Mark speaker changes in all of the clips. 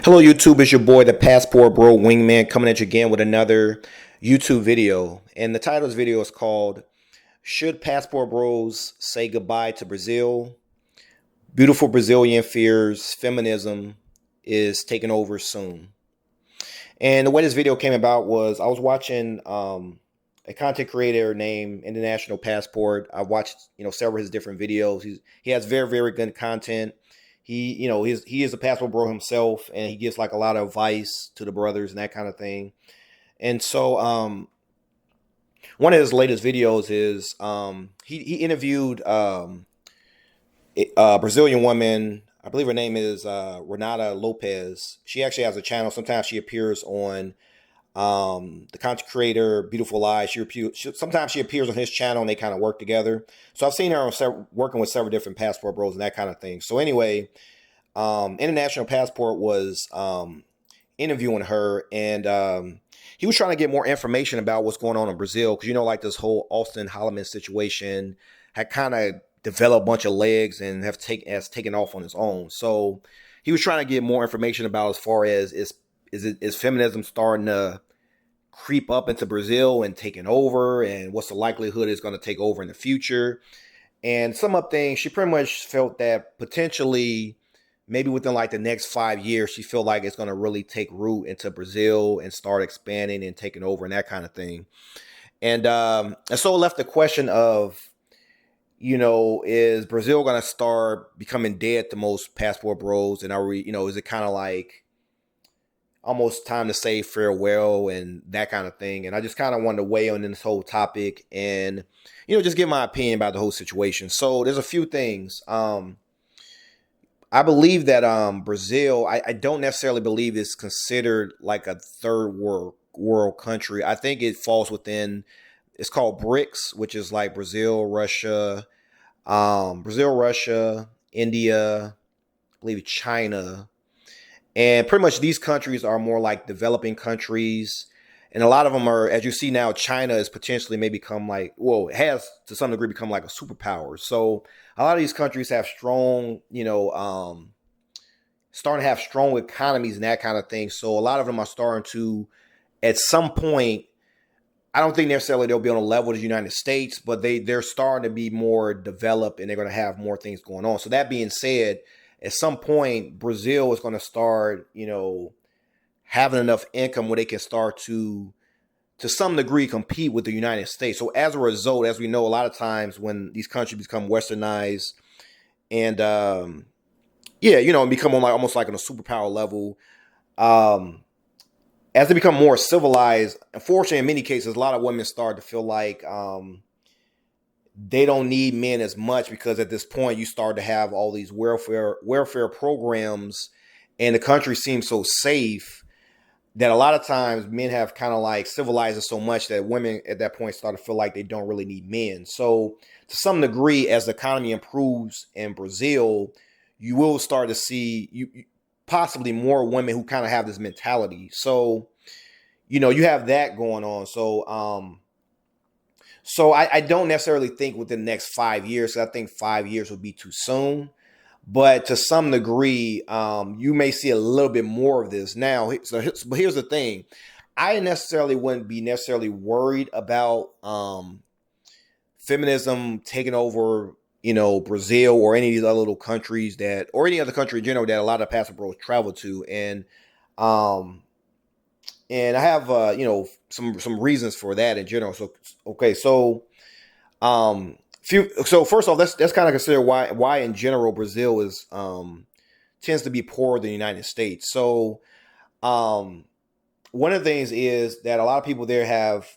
Speaker 1: Hello YouTube, it's your boy the Passport Bro Wingman coming at you again with another YouTube video. And the title of this video is called Should Passport Bros Say Goodbye to Brazil? Beautiful Brazilian fears feminism is taking over soon. And the way this video came about was I was watching a content creator named International Passport. I watched several of his different videos. He has very good content. He is a passport bro himself, and he gives like a lot of advice to the brothers and that kind of thing. And so one of his latest videos is he interviewed a Brazilian woman. I believe her name is Renata Lopez. She actually has a channel. Sometimes she appears on the content creator Beautiful Lies. Sometimes she appears on his channel and they kind of work together. So I've seen her on working with several different passport bros and that kind of thing. So anyway, International Passport was interviewing her, and he was trying to get more information about what's going on in Brazil, because like this whole Austin Holloman situation had kind of developed a bunch of legs and has taken off on its own. So he was trying to get more information about as far as is feminism starting to creep up into Brazil and taking over, and what's the likelihood it's going to take over in the future. And some up things, she pretty much felt that potentially maybe within like the next 5 years, she felt like it's going to really take root into Brazil and start expanding and taking over and that kind of thing. And so it left the question of, is Brazil going to start becoming dead to most passport bros? And are we, is it kind of like almost time to say farewell and that kind of thing? And I just kind of wanted to weigh on this whole topic and, just give my opinion about the whole situation. So there's a few things. I believe that Brazil, I don't necessarily believe it's considered like a third world country. I think it falls within, it's called BRICS, which is like Brazil, Russia, India, I believe China. And pretty much these countries are more like developing countries. And a lot of them are, as you see now, China is potentially may become like, well, it has to some degree become like a superpower. So a lot of these countries have strong, starting to have strong economies and that kind of thing. So a lot of them are starting to, at some point, I don't think necessarily they'll be on a level with the United States, but they're starting to be more developed and they're going to have more things going on. So that being said, at some point, Brazil is going to start, having enough income where they can start to some degree compete with the United States. So as a result, as we know, a lot of times when these countries become westernized and become on like almost like on a superpower level, as they become more civilized, unfortunately, in many cases, a lot of women start to feel like they don't need men as much, because at this point you start to have all these welfare programs, and the country seems so safe that a lot of times men have kind of like civilized it so much that women at that point start to feel like they don't really need men. So to some degree, as the economy improves in Brazil, you will start to see possibly more women who kind of have this mentality. So, you have that going on. So I don't necessarily think within the next 5 years, 'cause I think 5 years would be too soon. But to some degree, you may see a little bit more of this now. But here's the thing. I necessarily wouldn't be necessarily worried about feminism taking over, Brazil or any of these other little countries or any other country in general that a lot of passport bros travel to. And I have, some reasons for that in general. So, okay. So, so first off, let's kind of consider why in general Brazil is tends to be poorer than the United States. So one of the things is that a lot of people there have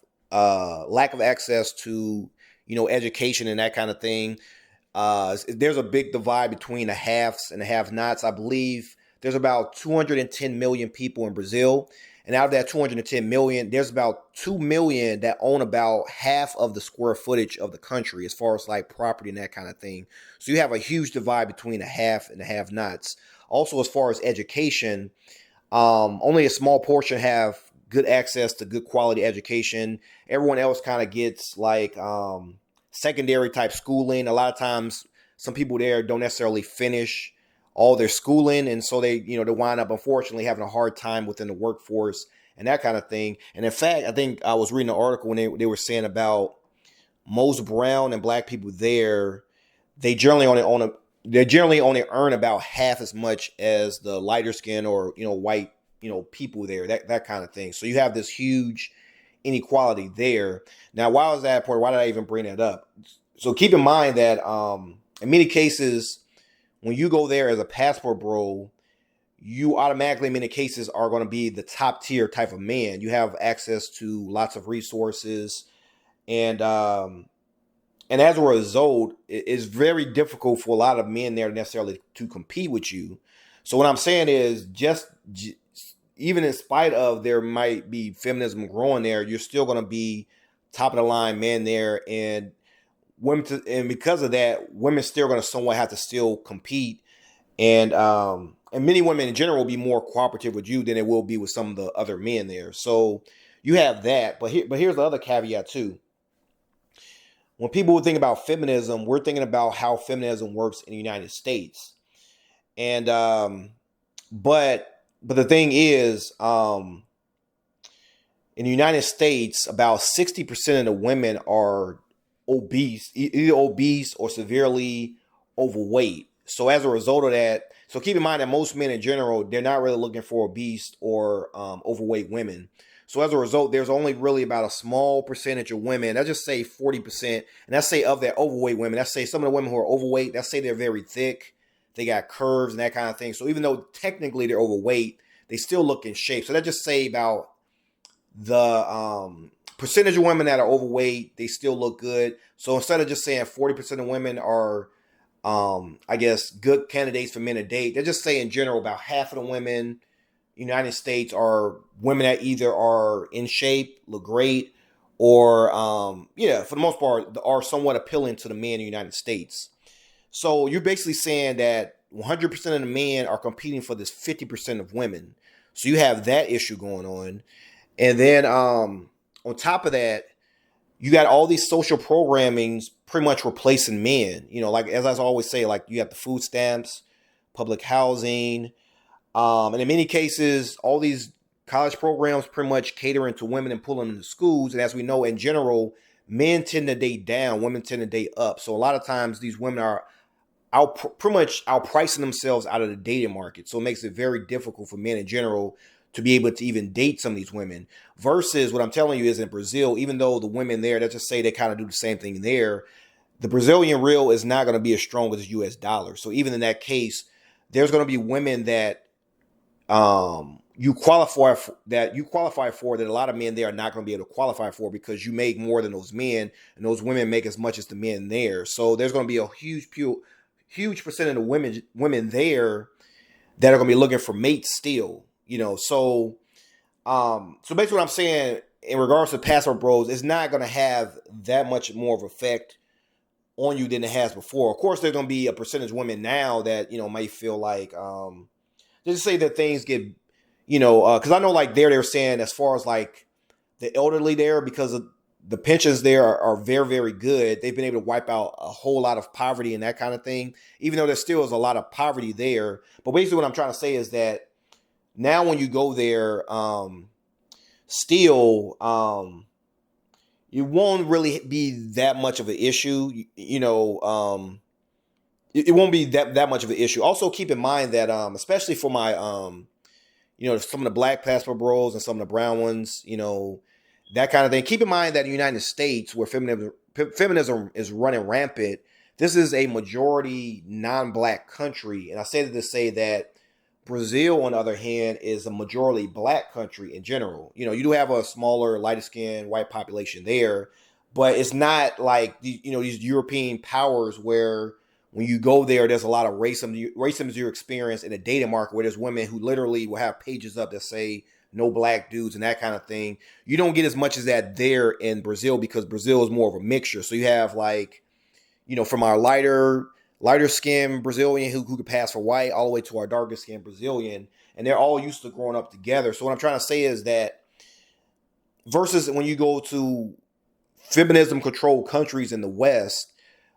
Speaker 1: lack of access to education and that kind of thing. There's a big divide between the haves and the have-nots. I believe there's about 210 million people in Brazil. And out of that 210 million, there's about 2 million that own about half of the square footage of the country as far as like property and that kind of thing. So you have a huge divide between the have and the have-nots. Also, as far as education, only a small portion have good access to good quality education. Everyone else kind of gets like secondary type schooling. A lot of times, some people there don't necessarily finish all their schooling, and so they wind up unfortunately having a hard time within the workforce and that kind of thing. And in fact, I think I was reading an article when they were saying about most brown and black people there, they generally only earn about half as much as the lighter skin or white people there, that kind of thing. So you have this huge inequality there. Now, why was that important? Why did I even bring that up? So keep in mind that in many cases, when you go there as a passport bro, you automatically in many cases are going to be the top tier type of man. You have access to lots of resources, and as a result, it's very difficult for a lot of men there necessarily to compete with you. So what I'm saying is, even in spite of there might be feminism growing there, you're still going to be top of the line men there, and and because of that, women still going to somewhat have to still compete, and many women in general will be more cooperative with you than it will be with some of the other men there. So you have that, but here's the other caveat too. When people think about feminism, we're thinking about how feminism works in the United States, and but the thing is, in the United States, about 60% of the women are obese, either obese or severely overweight. So as a result of that, so keep in mind that most men in general, they're not really looking for obese or overweight women. So as a result, there's only really about a small percentage of women. Let's just say 40%. And let's say of that overweight women, let's say some of the women who are overweight, let's say they're very thick. They got curves and that kind of thing. So even though technically they're overweight, they still look in shape. So let's just say about the percentage of women that are overweight, they still look good. So instead of just saying 40% of women are, I guess, good candidates for men to date, they're just saying in general about half of the women United States are women that either are in shape, look great, or for the most part, are somewhat appealing to the men in the United States. So you're basically saying that 100% of the men are competing for this 50% of women. So you have that issue going on. And then on top of that, you got all these social programmings pretty much replacing men. Like as I always say, like you have the food stamps, public housing, and in many cases, all these college programs pretty much catering to women and pulling them to schools. And as we know, in general, men tend to date down, women tend to date up. So a lot of times these women are pretty much outpricing themselves out of the dating market. So it makes it very difficult for men in general to be able to even date some of these women. Versus what I'm telling you is in Brazil, even though the women there, let's just say they kind of do the same thing there, the Brazilian real is not going to be as strong as the US dollar. So even in that case, there's going to be women that you qualify for that a lot of men there are not going to be able to qualify for because you make more than those men and those women make as much as the men there. So there's going to be a huge percent of the women there that are going to be looking for mates still, So basically what I'm saying in regards to passport bros, it's not going to have that much more of effect on you than it has before. Of course, there's going to be a percentage of women now that, might feel like, just say that things get, because I know like they were saying as far as like the elderly there, because of the pensions there are very, very good. They've been able to wipe out a whole lot of poverty and that kind of thing, even though there still is a lot of poverty there. But basically what I'm trying to say is that now when you go there, still, it won't really be that much of an issue, it won't be that much of an issue. Also, keep in mind that, especially for my, some of the black passport bros and some of the brown ones, that kind of thing. Keep in mind that in the United States, where feminism is running rampant, this is a majority non-black country. And I say that to say that Brazil, on the other hand, is a majority black country in general. You do have a smaller, lighter skinned white population there, but it's not like, these European powers where when you go there, there's a lot of racism you experience in the dating market where there's women who literally will have pages up that say no black dudes and that kind of thing. You don't get as much as that there in Brazil because Brazil is more of a mixture. So you have like, from our lighter skinned Brazilian who could pass for white all the way to our darker skinned Brazilian. And they're all used to growing up together. So what I'm trying to say is that versus when you go to feminism controlled countries in the West,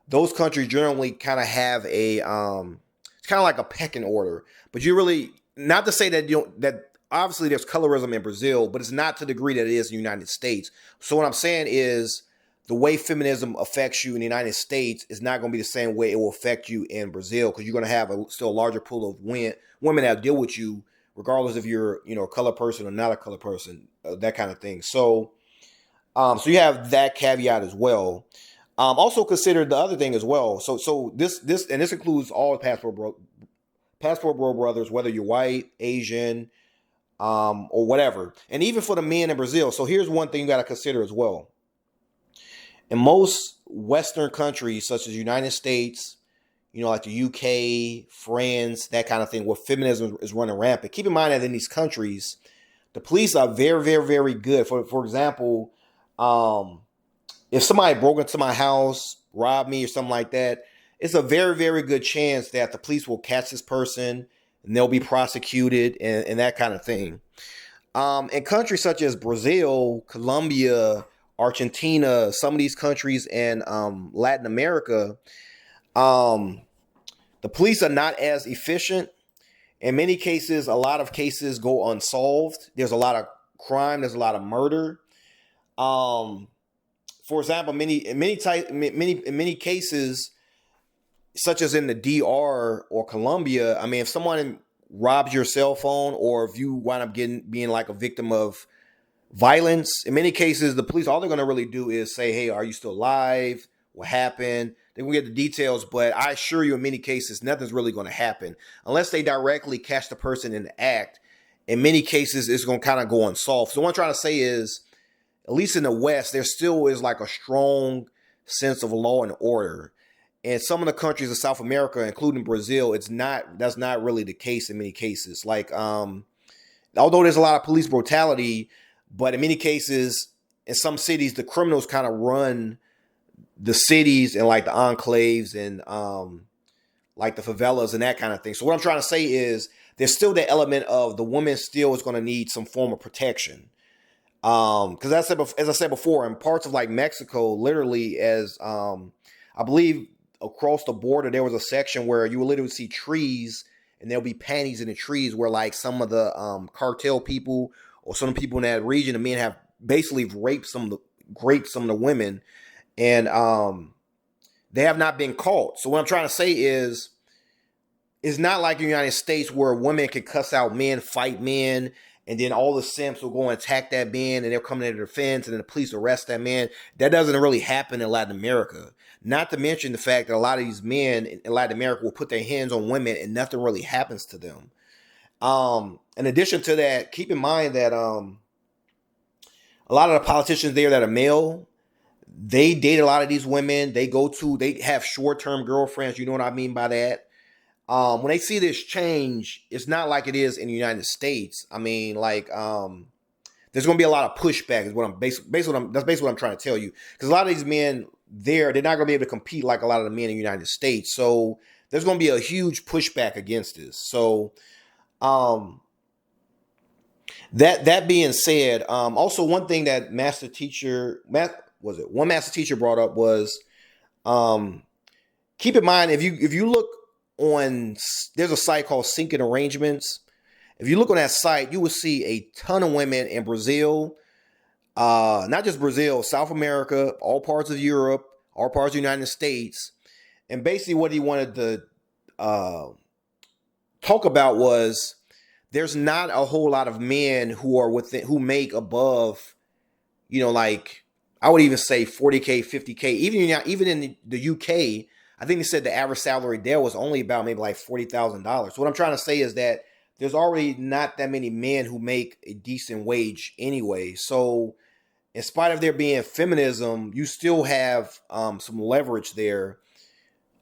Speaker 1: those countries generally kind of have it's kind of like a pecking order. But you really, not to say that you don't, that obviously there's colorism in Brazil, but it's not to the degree that it is in the United States. So what I'm saying is the way feminism affects you in the United States is not going to be the same way it will affect you in Brazil, because you're going to have still a larger pool of women that deal with you, regardless if you're, a color person or not a color person, that kind of thing. So you have that caveat as well. Also consider the other thing as well. So this includes all passport bro brothers, whether you're white, Asian, or whatever, and even for the men in Brazil. So here's one thing you got to consider as well. In most Western countries, such as the United States, like the UK, France, that kind of thing, where feminism is running rampant. Keep in mind that in these countries, the police are very, very, very good. For example, if somebody broke into my house, robbed me or something like that, it's a very, very good chance that the police will catch this person and they'll be prosecuted and that kind of thing. In countries such as Brazil, Colombia, Argentina, some of these countries in Latin America, the police are not as efficient. In many cases, a lot of cases go unsolved. There's a lot of crime. There's a lot of murder. For example, in many cases, such as in the DR or Colombia, I mean, if someone robs your cell phone, or if you wind up being like a victim of violence, in many cases, the police, all they're going to really do is say, hey, are you still alive? What happened? They will get the details, but I assure you, in many cases, nothing's really going to happen unless they directly catch the person in the act. In many cases, it's going to kind of go unsolved. So what I'm trying to say is, at least in the West, there still is like a strong sense of law and order. And some of the countries of South America, including Brazil, that's not really the case in many cases. Like, although there's a lot of police brutality, but in many cases, in some cities, the criminals kind of run the cities and like the enclaves and like the favelas and that kind of thing. So what I'm trying to say is there's still that element of the woman still is going to need some form of protection. Because as I said before, in parts of like Mexico, literally, as I believe across the border, there was a section where you will literally see trees, and there'll be panties in the trees where like some of the cartel people or some people in that region, the men have basically raped some of the women, and they have not been caught. So what I'm trying to say is, it's not like the United States where women can cuss out men, fight men, and then all the simps will go and attack that man, and they're coming to their defense, and then the police arrest that man. That doesn't really happen in Latin America. Not to mention the fact that a lot of these men in Latin America will put their hands on women, and nothing really happens to them. In addition to that, keep in mind that a lot of the politicians there that are male, they date a lot of these women. They have short-term girlfriends. You know what I mean by that? When they see this change, it's not like it is in the United States. I mean, like, there's going to be a lot of pushback. Is what I'm that's basically what I'm trying to tell you. Because a lot of these men they're not going to be able to compete like a lot of the men in the United States. So there's going to be a huge pushback against this. So, that being said, also one thing that one master teacher brought up was, keep in mind, if you look on, there's a site called Sinking Arrangements. If you look on that site, you will see a ton of women in Brazil, not just Brazil, South America, all parts of Europe, all parts of the United States. And basically what he wanted to talk about was, there's not a whole lot of men who make above, like, I would even say 40K, 50K. Even in the UK, I think they said the average salary there was only about maybe like $40,000. So what I'm trying to say is that there's already not that many men who make a decent wage anyway. So in spite of there being feminism, you still have some leverage there.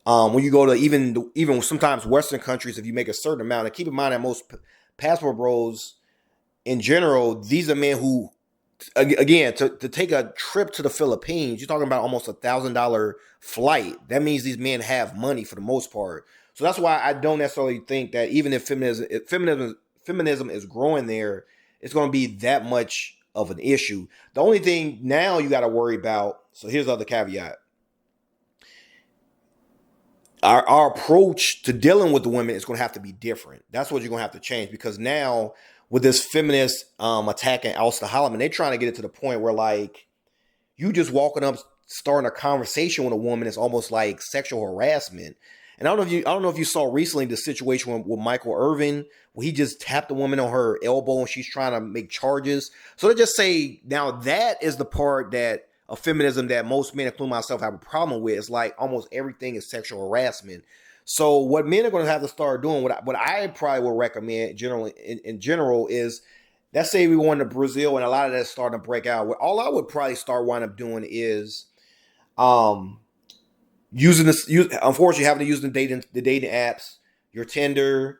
Speaker 1: When you go to even sometimes Western countries, if you make a certain amount, and keep in mind that most passport bros in general, these are men who, again, to take a trip to the Philippines, you're talking about almost $1,000 flight. That means these men have money for the most part. So that's why I don't necessarily think that even if feminism is growing there, it's going to be that much of an issue. The only thing now you got to worry about, so here's the other caveat. our approach to dealing with the women is going to have to be different. That's what you're going to have to change, because now with this feminist attacking Alsta Holloman, they're trying to get it to the point where like you just walking up, starting a conversation with a woman is almost like sexual harassment. And I don't know if you saw recently the situation with Michael Irvin, where he just tapped a woman on her elbow and she's trying to make charges. So to just say now that is the part that of feminism that most men, including myself, have a problem with. It's like almost everything is sexual harassment. So what men are going to have to start doing, what I probably would recommend generally in general is, let's say we go into Brazil and a lot of that's starting to break out. All I would probably start wind up doing is um unfortunately having to use the dating apps, your Tinder,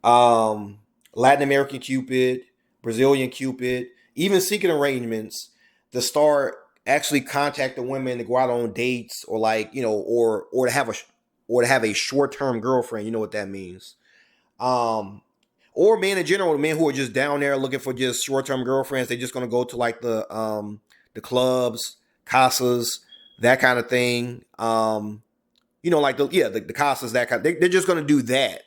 Speaker 1: Latin American Cupid, Brazilian Cupid, even seeking arrangements to start actually contacting women to go out on dates, or like, or to have a short-term girlfriend. You know what that means. Um or men in general, men who are just down there looking for just short-term girlfriends, they're just gonna go to like the clubs, casas, that kind of thing. Like the casas, that kind. They're just gonna do that.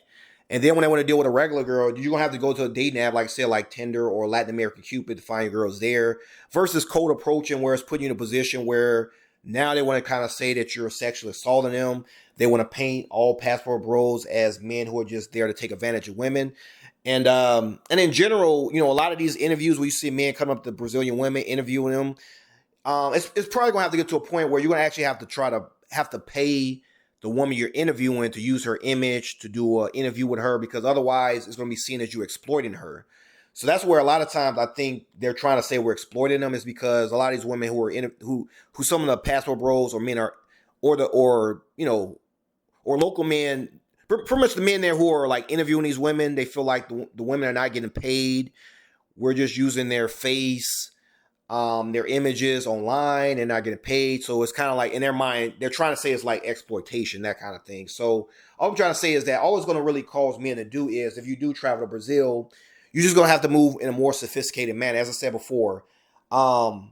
Speaker 1: And then when they want to deal with a regular girl, you're gonna have to go to a dating app like say like Tinder or Latin American Cupid to find girls there. Versus cold approaching, where it's putting you in a position where now they want to kind of say that you're sexually assaulting them. They want to paint all passport bros as men who are just there to take advantage of women. And in general, a lot of these interviews where you see men come up to Brazilian women interviewing them, it's probably gonna have to get to a point where you're gonna actually have to pay the woman you're interviewing to use her image to do an interview with her, because otherwise it's gonna be seen as you exploiting her. So that's where a lot of times I think they're trying to say we're exploiting them, is because a lot of these women who are who some of the passport bros or men are, or local men, pretty much the men there who are like interviewing these women, they feel like the women are not getting paid. We're just using their face, their images online, and not getting paid. So it's kind of like in their mind, they're trying to say it's like exploitation, that kind of thing. So all I'm trying to say is that all it's going to really cause men to do is, if you do travel to Brazil, you're just going to have to move in a more sophisticated manner. As I said before, in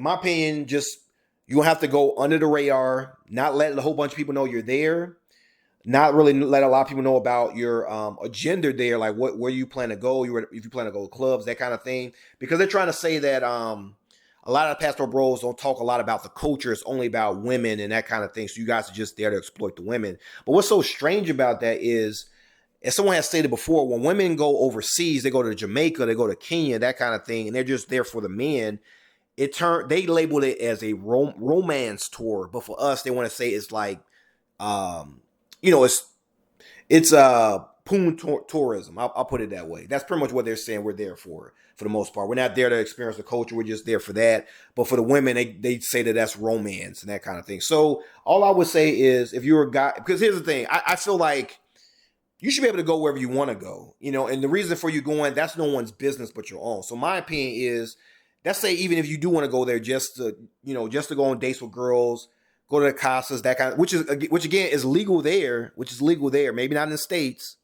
Speaker 1: my opinion, just you going to have to go under the radar, not let a whole bunch of people know you're there, not really let a lot of people know about your agenda there, like where you plan to go, if you plan to go to clubs, that kind of thing, because they're trying to say that a lot of pastoral bros don't talk a lot about the culture. It's only about women and that kind of thing. So you guys are just there to exploit the women. But what's so strange about that is, as someone has stated before, when women go overseas, they go to Jamaica, they go to Kenya, that kind of thing, and they're just there for the men. They labeled it as a romance tour, but for us, they want to say it's like, um, it's poon tourism. I'll put it that way. That's pretty much what they're saying. We're there for the most part. We're not there to experience the culture. We're just there for that. But for the women, they say that that's romance and that kind of thing. So all I would say is, if you're a guy, because here's the thing, I feel like you should be able to go wherever you want to go, and the reason for you going, that's no one's business but your own. So my opinion is, let's say even if you do want to go there just to go on dates with girls, go to the casas, that kind of, which again is legal there, maybe not in the States,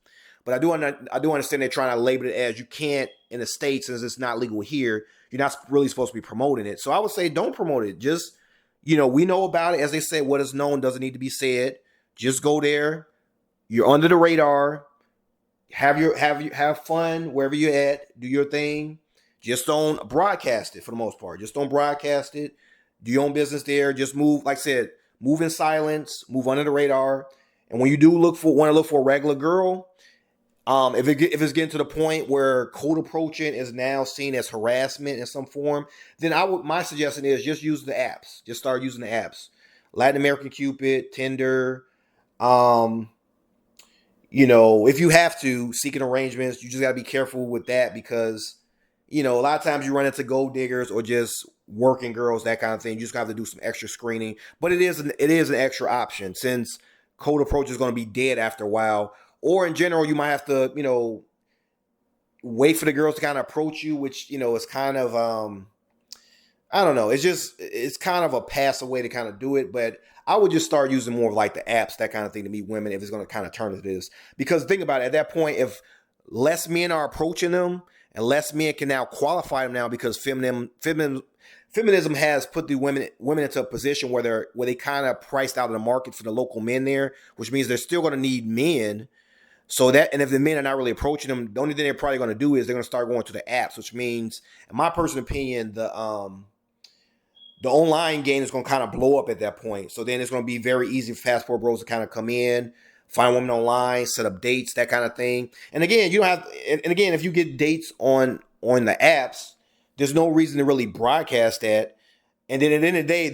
Speaker 1: but I do understand they're trying to label it as you can't in the States, since it's not legal here. You're not really supposed to be promoting it. So I would say don't promote it. Just, we know about it. As they say, what is known doesn't need to be said. Just go there. You're under the radar. Have fun wherever you're at. Do your thing. Just don't broadcast it for the most part. Just don't broadcast it. Do your own business there. Just move, like I said, move in silence, move under the radar. And when you do want to look for a regular girl, if it's getting to the point where cold approaching is now seen as harassment in some form, then my suggestion is just use the apps. Just start using the apps. Latin American Cupid, Tinder, if you have to, seeking arrangements, you just got to be careful with that, because, a lot of times you run into gold diggers or just working girls, that kind of thing. You just have to do some extra screening. But it is an extra option, since cold approach is going to be dead after a while. Or in general, you might have to, wait for the girls to kind of approach you, which, is kind of, I don't know. It's kind of a passive way to kind of do it. But I would just start using more of like the apps, that kind of thing, to meet women, if it's going to kind of turn to this. Because think about it, at that point, if less men are approaching them and less men can now qualify them now, because feminism feminism has put the women into a position where they kind of priced out of the market for the local men there, which means they're still going to need men. So that, and if the men are not really approaching them, the only thing they're probably going to do is they're going to start going to the apps, which means, in my personal opinion, the online game is going to kind of blow up at that point. So then it's going to be very easy for passport bros to kind of come in, find women online, set up dates, that kind of thing. And again, you don't have. And again, if you get dates on the apps, there's no reason to really broadcast that. And then at the end of the day,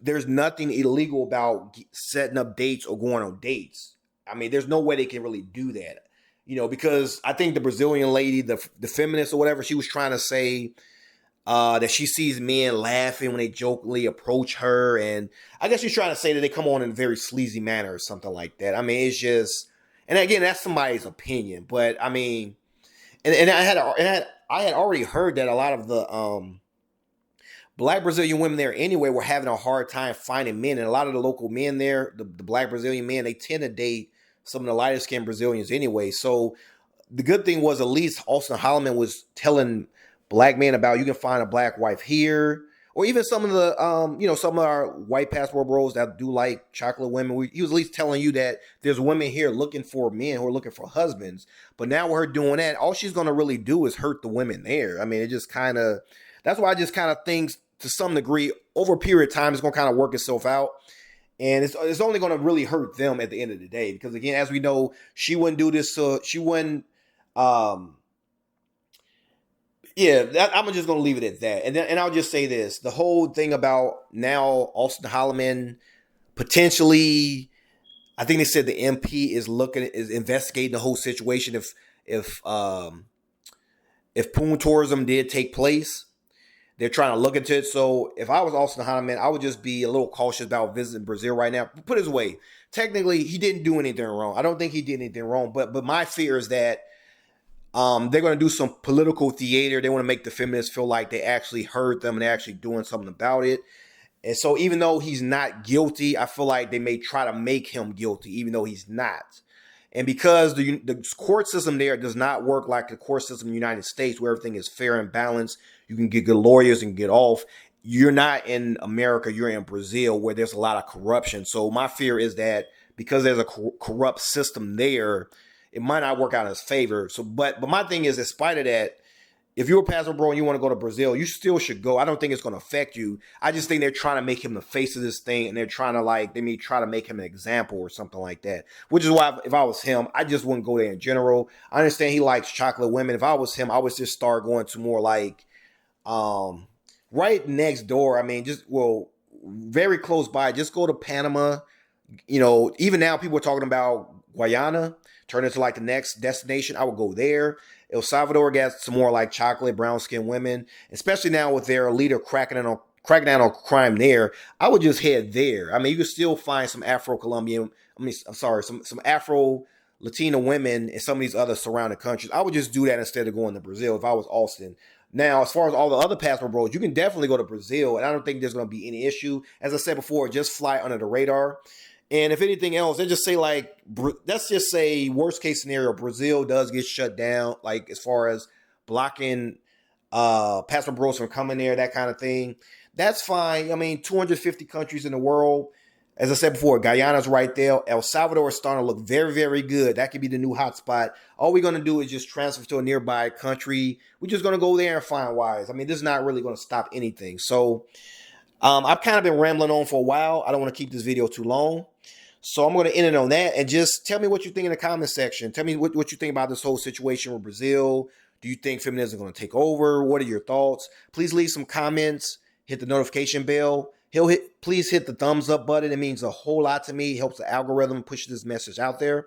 Speaker 1: there's nothing illegal about setting up dates or going on dates. I mean, there's no way they can really do that, because I think the Brazilian lady, the feminist or whatever, she was trying to say that she sees men laughing when they jokingly approach her. And I guess she's trying to say that they come on in a very sleazy manner or something like that. I mean, it's just, and again, that's somebody's opinion. But I mean, and I had already heard that a lot of the Black Brazilian women there anyway were having a hard time finding men. And a lot of the local men there, the Black Brazilian men, they tend to date some of the lighter skinned Brazilians anyway. So the good thing was at least Austin Holloman was telling Black men about, you can find a Black wife here, or even some of the some of our white passport bros that do like chocolate women. He was at least telling you that there's women here looking for men who are looking for husbands. But now with her doing that, all she's going to really do is hurt the women there. I mean, it just kind of, that's why I just kind of think to some degree over a period of time it's going to kind of work itself out. And it's only going to really hurt them at the end of the day, because again, as we know, she wouldn't do this. She wouldn't. I'm just going to leave it at that. And I'll just say this. The whole thing about now Austin Holloman potentially, I think they said the MP is investigating the whole situation if poon tourism did take place. They're trying to look into it. So if I was Austin Holloman, I would just be a little cautious about visiting Brazil right now. Put it this way, technically, he didn't do anything wrong. I don't think he did anything wrong. But my fear is that they're going to do some political theater. They want to make the feminists feel like they actually heard them and they're actually doing something about it. And so even though he's not guilty, I feel like they may try to make him guilty, even though he's not. And because the court system there does not work like the court system in the United States, where everything is fair and balanced, you can get good lawyers and get off. You're not in America, you're in Brazil, where there's a lot of corruption. So my fear is that because there's a corrupt system there, it might not work out in his favor. So, but my thing is, in spite of that, if you're a passport bro and you want to go to Brazil, you still should go. I don't think it's going to affect you. I just think they're trying to make him the face of this thing, and they're trying to they may try to make him an example or something like that. Which is why if I was him, I just wouldn't go there in general. I understand he likes chocolate women. If I was him, I would just start going to more right next door. I mean, very close by. Just go to Panama. Even now people are talking about Guyana turn into the next destination. I would go there. El Salvador gets some more chocolate brown skinned women, especially now with their leader cracking down on crime there. I would just head there. I mean, you could still find some some Afro Latino women in some of these other surrounding countries. I would just do that instead of going to Brazil if I was Austin. Now, as far as all the other passport bros, you can definitely go to Brazil, and I don't think there's going to be any issue. As I said before, just fly under the radar. And if anything else, they just say let's just say worst case scenario, Brazil does get shut down, as far as blocking passport bros from coming there, that kind of thing. That's fine. I mean, 250 countries in the world. As I said before, Guyana's right there. El Salvador is starting to look very, very good. That could be the new hotspot. All we're going to do is just transfer to a nearby country. We're just going to go there and find wives. I mean, this is not really going to stop anything. So I've kind of been rambling on for a while. I don't want to keep this video too long. So I'm going to end it on that. And just tell me what you think in the comment section. Tell me what you think about this whole situation with Brazil. Do you think feminism is going to take over? What are your thoughts? Please leave some comments. Hit the notification bell. Please hit the thumbs up button. It means a whole lot to me. It helps the algorithm push this message out there.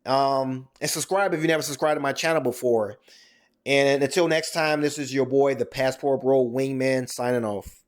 Speaker 1: And subscribe if you never subscribed to my channel before. And until next time, this is your boy, the Passport Bro Wingman, signing off.